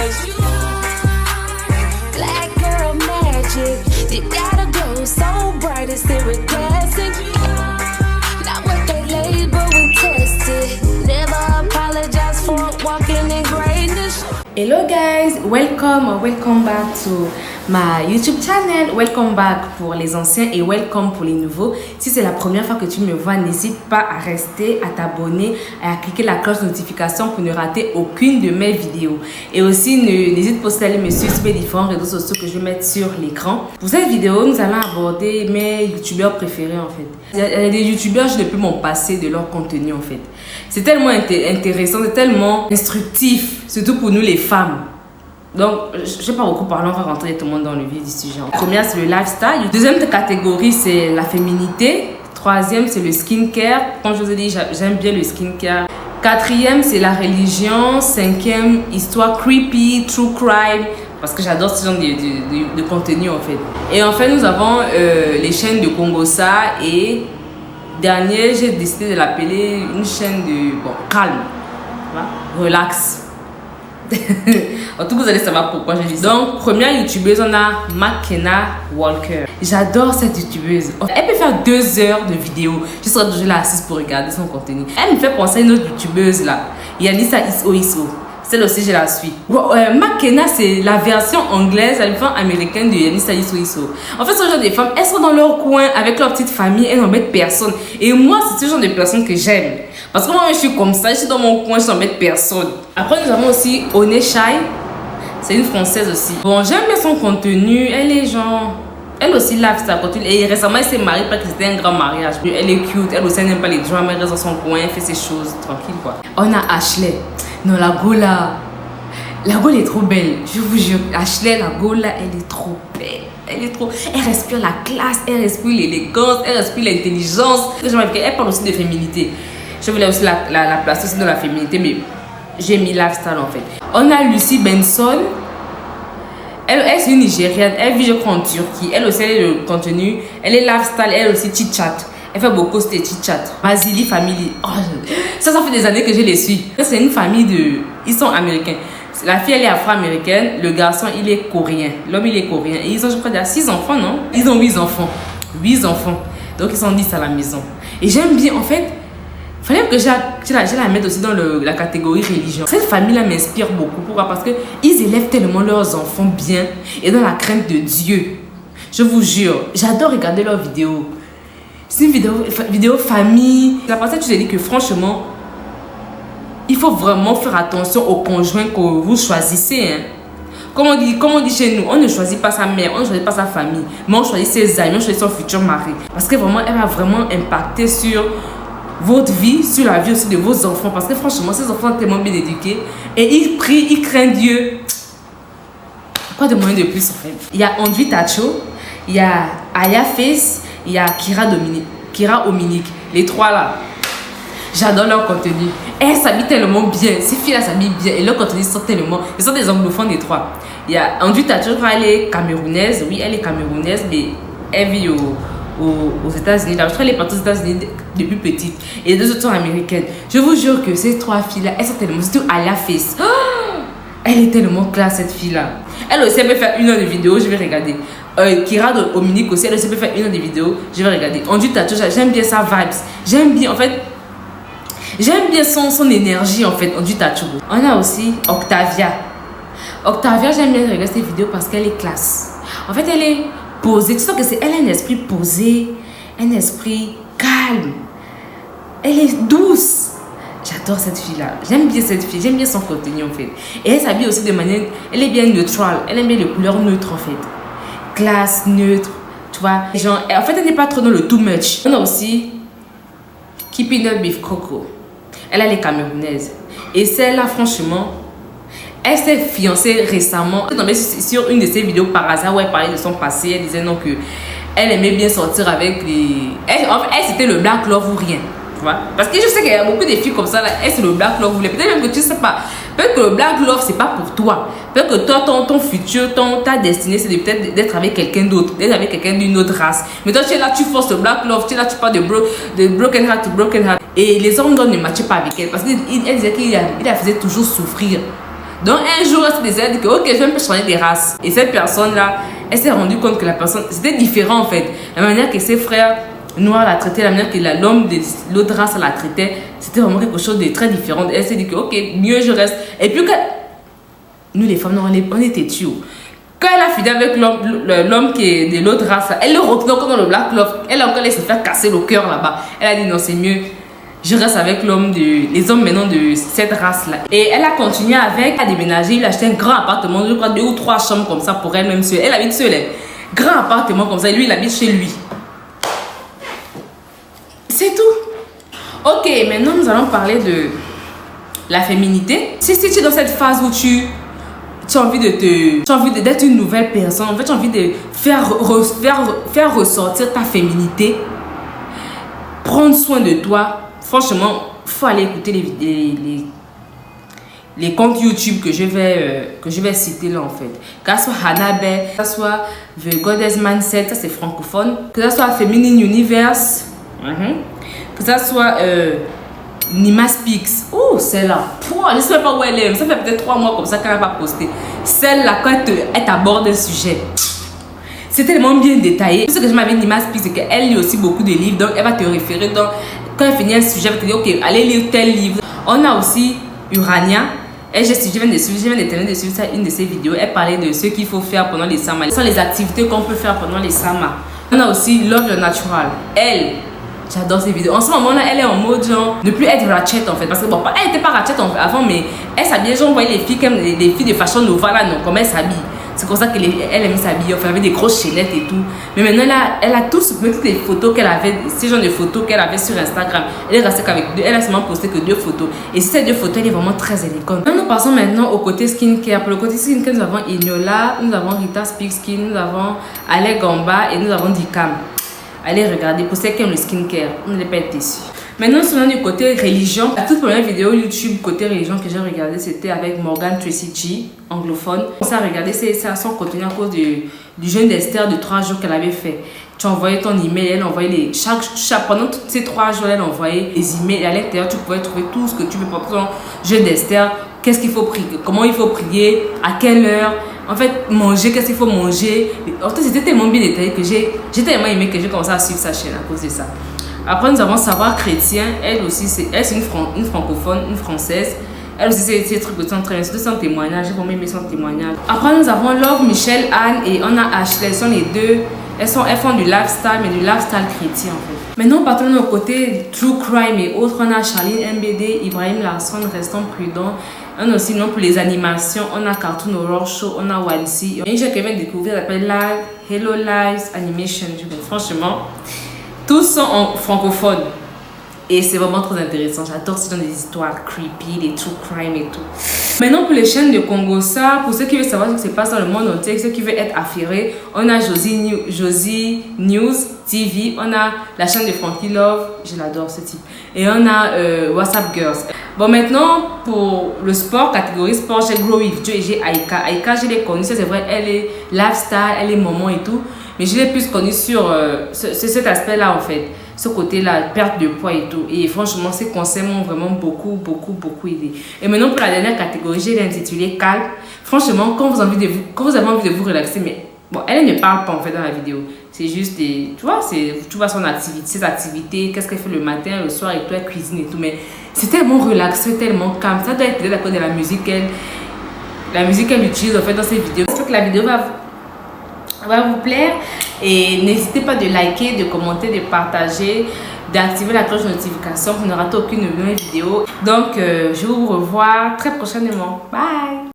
'cause you are black girl magic. You got a glow so bright it's iridescent. Not what they label and tested. Never apologize for walking in greatness. Hello guys, welcome back to my YouTube channel. Welcome back pour les anciens et welcome pour les nouveaux. Si c'est la première fois que tu me vois, n'hésite pas à rester, à t'abonner, à cliquer la cloche de notification pour ne rater aucune de mes vidéos. Et aussi, n'hésite pas à aller me suivre sur mes différents réseaux sociaux que je vais mettre sur l'écran. Pour cette vidéo, nous allons aborder mes youtubeurs préférés en fait. Il y a des youtubeurs, je ne peux m'en passer de leur contenu en fait. C'est tellement intéressant, c'est tellement instructif, surtout pour nous les femmes. Donc, je ne vais pas beaucoup parler, on va rentrer tout le monde dans le vif du sujet. La première, c'est le lifestyle. Deuxième catégorie, c'est la féminité. Troisième, c'est le skincare. Comme je vous ai dit, j'aime bien le skincare. Quatrième, c'est la religion. Cinquième, histoire creepy, true crime. Parce que j'adore ce genre de contenu en fait. Et enfin, nous avons les chaînes de Congosa. Et dernier, j'ai décidé de l'appeler une chaîne de calme. Relax. En tout cas, vous allez savoir pourquoi j'ai dit ça. Donc, première youtubeuse, on a Makena Walker. J'adore cette youtubeuse. Elle peut faire 2 heures de vidéo. Je serai toujours là assise pour regarder son contenu. Elle me fait penser à une autre youtubeuse là. Yanissa Iso. Celle aussi, je la suis. Makena, c'est la version anglaise, la version américaine de Yanissa Iso. En fait, ce genre de femmes, elles sont dans leur coin avec leur petite famille, elles n'embêtent personne. Et moi, c'est ce genre de personnes que j'aime. Parce que moi, je suis comme ça, je suis dans mon coin, je n'embête personne. Après, nous avons aussi Oneshai. C'est une française aussi. Bon, j'aime bien son contenu. Elle est genre... Elle aussi lifestyle contenu. Et récemment, elle s'est mariée parce que c'était un grand mariage. Elle est cute. Elle aussi n'aime pas les dramas. Elle reste dans son coin. Elle fait ses choses tranquille quoi. On a Ashley. Non, la Gola. La Gola est trop belle. Je vous jure. Ashley, la Gola, elle est trop belle. Elle respire la classe. Elle respire l'élégance. Elle respire l'intelligence. Elle parle aussi de féminité. Je voulais aussi la placer aussi dans la féminité. Mais j'ai mis lifestyle en fait. On a Lucy Benson. Elle c'est une Nigériane. Elle vit, je crois, en Turquie. Elle aussi, elle est le contenu. Elle est lifestyle. Elle aussi chit-chat. Elle fait beaucoup de chit-chat. Basili Family. Oh, ça fait des années que je les suis. C'est une famille de... Ils sont américains. La fille, elle est afro-américaine. Le garçon, il est coréen. L'homme, il est coréen. Et ils ont, je crois, déjà 6 enfants, non? Ils ont 8 enfants. 8 enfants. Donc, ils sont 10 à la maison. Et j'aime bien, en fait... Il fallait que je la mette aussi dans la catégorie religion. Cette famille-là m'inspire beaucoup. Pourquoi? Parce qu'ils élèvent tellement leurs enfants bien et dans la crainte de Dieu. Je vous jure, j'adore regarder leurs vidéos. C'est une vidéo famille. La personne, tu te dis que franchement, il faut vraiment faire attention aux conjoints que vous choisissez. Hein. Comme on dit chez nous, on ne choisit pas sa mère, on ne choisit pas sa famille, mais on choisit ses amis, on choisit son futur mari. Parce que vraiment, elle va vraiment impacter sur votre vie, sur la vie aussi de vos enfants. Parce que franchement, ces enfants sont tellement bien éduqués. Et ils prient, ils craignent Dieu. Quoi de moyen de plus en fait? Il y a Andrew Tacho, il y a Aya Face, il y a Kira Ominique. Les 3 là. J'adore leur contenu. Elles s'habillent tellement bien. Ces filles-là s'habillent bien. Et leur contenu sort tellement. Ils sont des anglophones les 3. Il y a Andrew Tacho, elle est camerounaise. Oui, elle est camerounaise, mais elle vit aux États-Unis. Je crois qu'elle est partie aux États-Unis depuis petite. Et les 2 autres sont américaines. Je vous jure que ces 3 filles-là, elles sont tellement... Surtout Aya Face. Oh, elle est tellement classe, cette fille-là. Elle aussi, elle peut faire 1 heure de vidéo, je vais regarder. Kira Ominique aussi, elle aussi peut faire 1 heure de vidéo, je vais regarder. Andrew Tacho, j'aime bien sa vibes. J'aime bien, en fait... J'aime bien son énergie, en fait, Andrew Tacho. On a aussi Octavia. Octavia, j'aime bien regarder ses vidéos parce qu'elle est classe. En fait, elle est... posée. Tu sens que elle a un esprit posé, un esprit calme. Elle est douce. J'adore cette fille-là. J'aime bien cette fille. J'aime bien son contenu en fait. Et elle s'habille aussi de manière... Elle est bien neutrale. Elle aime bien les couleurs neutres en fait. Classe, neutre. Tu vois. Genre, en fait, elle n'est pas trop dans le too much. On a aussi Keeping Up with Coco. Elle est camerounaise. Et celle-là, franchement... Elle s'est fiancée récemment. Elle est tombée sur une de ses vidéos par hasard où elle parlait de son passé. Elle disait non que elle aimait bien sortir avec les... Elle c'était le black love ou rien. Tu vois? Parce que je sais qu'il y a beaucoup de filles comme ça là. Elle c'est le black love ou rien. Peut-être même que tu sais pas. Peut-être que le black love c'est pas pour toi. Peut-être que toi ton futur, ta destinée c'est peut-être d'être avec quelqu'un d'autre. D'être avec quelqu'un d'une autre race. Mais toi tu es là, tu forces le black love. Tu es là, tu parles de broken heart to broken heart. Et les hommes ne matchaient pas avec elle. Parce qu'elle disait qu'il la faisait toujours souffrir. Donc un jour, elle s'est décidé, elle dit que ok, je vais un peu changer des races. Et cette personne-là, elle s'est rendue compte que la personne, c'était différent en fait. La manière que ses frères noirs la traitaient, la manière que l'homme de l'autre race la traitait, c'était vraiment quelque chose de très différent. Elle s'est dit que ok, mieux je reste. Et puis que nous les femmes, on est têtus. Quand elle a fini avec l'homme qui est de l'autre race, elle le retrouve encore dans le Black Love. Elle a encore laissé se faire casser le cœur là-bas. Elle a dit non, c'est mieux. Je reste avec les hommes maintenant de cette race-là. Et elle a continué avec, elle a déménagé, il a acheté un grand appartement, je crois 2 ou 3 chambres comme ça pour elle-même seule. Elle habite seule. Grand appartement comme ça, et lui il habite chez lui. C'est tout. Ok, maintenant nous allons parler de la féminité. Si tu es dans cette phase où tu as envie d'être une nouvelle personne, en fait tu as envie de faire ressortir ta féminité, prendre soin de toi, franchement, il faut aller écouter les comptes YouTube que je vais citer là en fait. Que ce soit Hannah Bay, que ce soit The Goddess Mindset, ça c'est francophone. Que ce soit Feminine Universe, que ce soit Nima Speaks. Oh, celle-là, je ne sais pas où elle est. Ça fait peut-être 3 mois comme ça qu'elle n'a pas posté. Celle-là, quand elle t'aborde un sujet, c'est tellement bien détaillé. Ce que je m'avais dit, Nima Speaks, c'est qu'elle lit aussi beaucoup de livres. Donc, elle va te référer. Donc, quand elle finit un sujet, elle va te dire, ok, allez lire tel livre. On a aussi Urania. Et je viens de suivre ça, une de ses vidéos. Elle parlait de ce qu'il faut faire pendant les samas. Ce sont les activités qu'on peut faire pendant les samas. On a aussi Love Your Natural. Elle, j'adore ces vidéos. En ce moment-là, elle est en mode genre ne plus être ratchet en fait. Parce que bon, elle n'était pas ratchet avant, mais elle s'habillait. Genre, on voyait les filles de Fashion Nova là, non, comment elle s'habille. C'est comme ça qu'elle aime s'habiller, enfin, avec des grosses chaînettes et tout. Mais maintenant, elle a toutes les photos qu'elle avait, ces genres de photos qu'elle avait sur Instagram. Elle est restée qu'avec 2, elle a seulement posté que 2 photos. Et ces 2 photos, elle est vraiment très élégante. Nous passons maintenant au côté skincare. Pour le côté skincare, nous avons Ignola, nous avons Rita Speak Skin, nous avons Ale Gamba et nous avons Dicam. Allez regarder, pour ceux qui aiment le skincare, vous n'allez pas être déçus. Maintenant, selon du côté religion, la toute première vidéo YouTube côté religion que j'ai regardé, c'était avec Morgan Tracy G, anglophone. Ça a regardé son contenu à cause du jeûne d'Esther de 3 jours qu'elle avait fait. Tu envoyais ton email, elle envoyait pendant tous ces 3 jours, elle envoyait les emails. Et à l'intérieur, tu pouvais trouver tout ce que tu veux pour ton jeûne d'Esther. Qu'est-ce qu'il faut prier, comment il faut prier, à quelle heure. En fait, manger, qu'est-ce qu'il faut manger. En fait, c'était tellement bien détaillé que j'ai tellement aimé que j'ai commencé à suivre sa chaîne à cause de ça. Après, nous avons Savoir Chrétien. Elle aussi, c'est une francophone, une française. Elle aussi, c'est des trucs de très bien. C'est son témoignage. J'ai vraiment aimé son témoignage. Après, nous avons Love, Michelle, Anne et on a Ashley. Elles sont les deux. Elles font du lifestyle, mais du lifestyle chrétien en fait. Maintenant, partons de nos côtés True Crime et autres. On a Charline MBD, Ibrahim Larson, Restons Prudents. On a aussi, non, pour les animations, on a Cartoon Horror Show, on a Walsi. Et j'ai quand même découvert, elle s'appelle Hello Lives Animation. Franchement, tous sont en francophone. Et c'est vraiment très intéressant. J'adore ce genre des histoires creepy, des true crime et tout. Maintenant, pour les chaînes de Congo, ça, pour ceux qui veulent savoir ce qui se passe dans le monde entier, ceux qui veulent être affairés, on a Josie News TV, on a la chaîne de Frankie Love, je l'adore ce type. Et on a WhatsApp Girls. Bon, maintenant, pour le sport, catégorie sport, j'ai Grow With Joe et j'ai Aika. Aika, je l'ai connue, c'est vrai, elle est lifestyle, elle est maman et tout. Mais je l'ai plus connue sur cet aspect-là, en fait. Ce côté-là, perte de poids et tout. Et franchement, ces conseils m'ont vraiment beaucoup aidé. Et maintenant, pour la dernière catégorie, j'ai intitulé Calme. Franchement, quand vous avez envie de vous relaxer, mais bon, elle ne parle pas en fait dans la vidéo. C'est juste des, tu vois, tu vois ses activités, qu'est-ce qu'elle fait le matin, le soir et tout, elle cuisine et tout. Mais c'est tellement relaxé, tellement calme. Ça doit être d'accord de la musique qu'elle utilise en fait dans ses vidéos. J'espère que la vidéo va vous plaire. Et n'hésitez pas de liker, de commenter, de partager, d'activer la cloche de notification pour ne rater aucune nouvelle vidéo. Donc, je vous revois très prochainement. Bye!